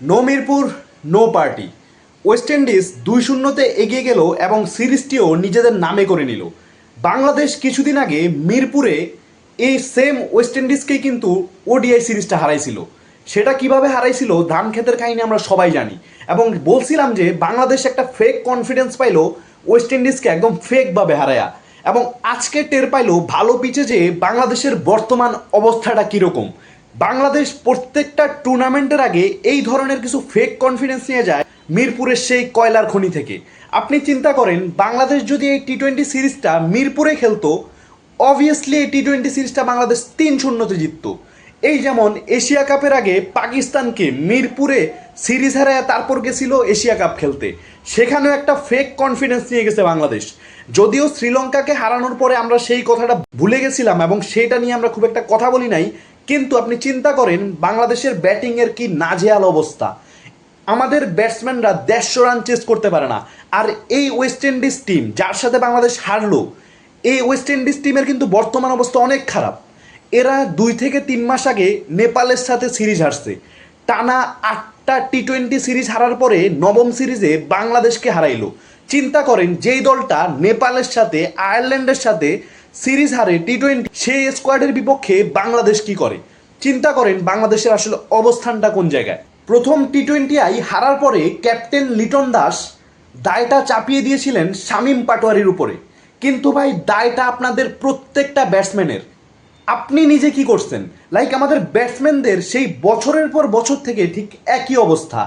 No Mirpur, no party. West Indies 2-0-তে এগিয়ে গেল এবং সিরিজটিও নিজেদের নামে করে নিল। বাংলাদেশ কিছুদিন আগে মিরপুরে এই সেম ওয়েস্ট ইন্ডিজকেই কিন্তু ওডিআই সিরিজটা হারাইছিল। সেটা কিভাবে হারাইছিল ধান ক্ষেতের কাহিনী আমরা সবাই জানি, এবং বলছিলাম যে বাংলাদেশ একটা ফেক কনফিডেন্স পাইলো ওয়েস্ট ইন্ডিজকে একদম ফেকভাবে হারায়া, এবং আজকে টের পাইলো ভালো পিচে যে বাংলাদেশের বর্তমান অবস্থাটা কীরকম। বাংলাদেশ প্রত্যেকটা টুর্নামেন্টের আগে এই ধরনের কিছু ফেক কনফিডেন্স নিয়ে যায় মিরপুরের সেই কয়লার খনি থেকে। আপনি চিন্তা করেন, বাংলাদেশ যদি এই টি-20 সিরিজটা মিরপুরে খেলতো, অবভিয়াসলি এই টি-20 সিরিজটা বাংলাদেশ 3-0-তে জিতত। এই যেমন এশিয়া কাপের আগে পাকিস্তানকে মিরপুরে সিরিজ হারায় তারপর গেছিল এশিয়া কাপ খেলতে, সেখানেও একটা ফেক কনফিডেন্স নিয়ে গেছে বাংলাদেশ। যদিও শ্রীলঙ্কাকে হারানোর পরে আমরা সেই কথাটা ভুলে গেছিলাম এবং সেটা নিয়ে আমরা খুব একটা কথা বলি নাই, কিন্তু আপনি চিন্তা করেন বাংলাদেশের ব্যাটিংয়ের কি নাজেহাল অবস্থা। আমাদের ব্যাটসম্যানরা 150 রান চেস করতে পারে না। আর এই ওয়েস্ট ইন্ডিজ টিম যার সাথে বাংলাদেশ হারলো, এই ওয়েস্ট ইন্ডিজ টিমের কিন্তু বর্তমান অবস্থা অনেক খারাপ। এরা 2 থেকে 3 মাস আগে নেপালের সাথে সিরিজ হারছে, টানা 8টা টি-20 সিরিজ হারার পরে নবম সিরিজে বাংলাদেশকে হারাইলো। চিন্তা করেন, যেই দলটা নেপালের সাথে আয়ারল্যান্ডের সাথে সিরিজ হারে টি-20, সেই স্কোয়াডের বিপক্ষে বাংলাদেশ কি করে। চিন্তা করেন বাংলাদেশের আসলে অবস্থানটা কোন জায়গায়। প্রথম টি-20 হারার পরে ক্যাপ্টেন লিটন দাস দায়টা চাপিয়ে দিয়েছিলেন শামীম পাটোয়ারির উপরে, কিন্তু ভাই দায়টা আপনাদের প্রত্যেকটা ব্যাটসম্যানের। আপনি নিজে কি করছেন? লাইক আমাদের ব্যাটসম্যানদের সেই বছরের পর বছর থেকে ঠিক একই অবস্থা।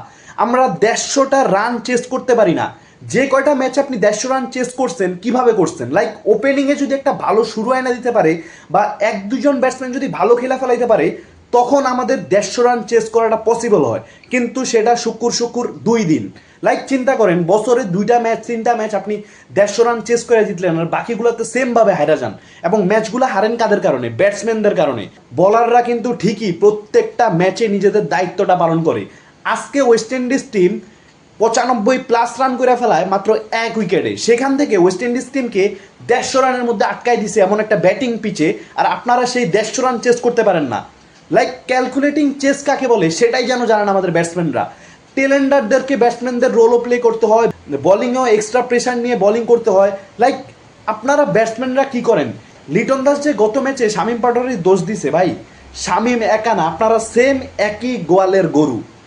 আমরা 150টা রান চেস করতে পারি না। যে কয়টা ম্যাচ আপনি 150 রান চেস করছেন, কিভাবে করছেন? লাইক ওপেনিংয়ে যদি একটা ভালো শুরু আয়না দিতে পারে বা 1-2জন ব্যাটসম্যান যদি ভালো খেলা ফেলাইতে পারে, তখন আমাদের 150 রান চেস করাটা পসিবল হয়। কিন্তু সেটা শুক্র 2 দিন। লাইক চিন্তা করেন, বছরে 2টা ম্যাচ 3টা ম্যাচ আপনি 150 রান চেস করে জিতলেন, আর বাকিগুলোতে সেমভাবে হারা যান। এবং ম্যাচগুলো হারেন কাদের কারণে? ব্যাটসম্যানদের কারণে। বলাররা কিন্তু ঠিকই প্রত্যেকটা ম্যাচে নিজেদের দায়িত্বটা পালন করে। আজকে ওয়েস্ট ইন্ডিজ টিম 95+ রান করে ফেলায় মাত্র 1 উইকেটে। সেখান থেকে ওয়েস্ট ইন্ডিজ টিমকে 150 রানের মধ্যে আটকায় দিছে এমন একটা ব্যাটিং পিচে, আর আপনারা সেই 150 রান চেস করতে পারেন না। লাইক ক্যালকুলেটিং চেস কাকে বলে সেটাই যেন জানেন আমাদের ব্যাটসম্যানরা। টেলেন্ডারদেরকে ব্যাটসম্যানদের রোলও প্লে করতে হয়, বোলিংয়েও এক্সট্রা প্রেশার নিয়ে বোলিং করতে হয়। লাইক আপনারা ব্যাটসম্যানরা কি করেন? লিটন দাস যে গত ম্যাচে শামীম পাটোয়ারির দোষ দিছে, ভাই শামীম একা না, আপনারা সেম একই গোয়ালের গরু।